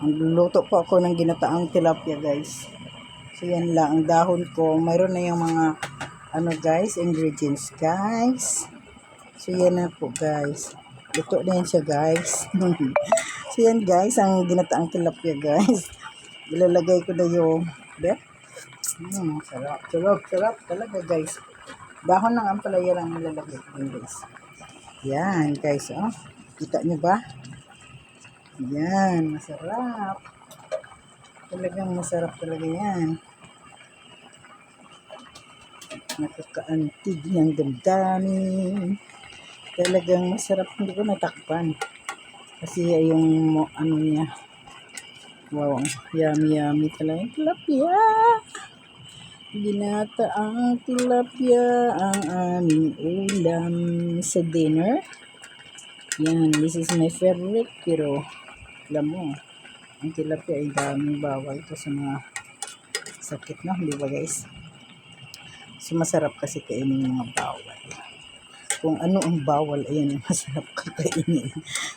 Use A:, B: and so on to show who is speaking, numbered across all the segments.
A: Luluto po ako ng ginataang tilapia, guys. So, yan lang. Ang dahon ko, mayroon na yung mga, guys, ingredients, guys. So, yan na po, guys. Luto na yan siya, guys. So, yan, guys, ang ginataang tilapia, guys. Ilalagay ko na yung, sarap, sarap, sarap talaga, guys. Dahon ng ampalaya lang nilalagay ko, guys. Yan, guys, oh. Kita nyo ba? Yan, masarap. Talagang masarap talaga yan. Nakakaantig ng damdamin. Talagang masarap. Hindi ko natakpan. Kasi yung niya. Wow, yummy yummy talaga. Tilapia. Ginataang tilapia ang aming ulam sa dinner. Yan, this is my favorite. Pero, alam mo, ang tilapia ay daming bawal ito sa mga sakit, no? Di ba, guys? So, masarap kasi kainin yung mga bawal. Kung ano ang bawal, ayan yung masarap kakainin.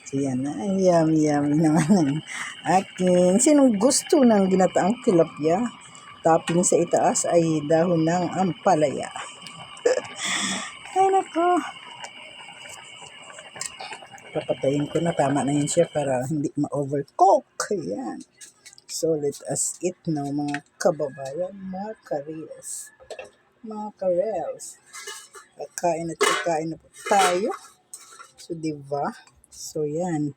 A: So, yan na. Yummy naman ng akin. Sinong gusto ng ginataang tilapia? Topping sa itaas ay dahon ng ampalaya. Ay, nako. Papatayin ko na. Tama na yun siya para hindi ma-overcook. Ayan. So, let us eat now, mga kababayan, mga karels. Mga karels. Kakain na po tayo. So, diba? So, yan.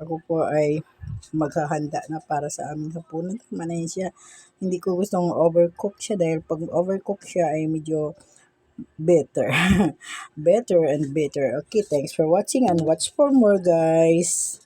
A: Ako po ay maghahanda na para sa aming hapunan. Tama na yun siya. Hindi ko gustong overcook siya dahil pag overcook siya ay medyo better. Better and better. Okay, thanks for watching and watch for more, guys.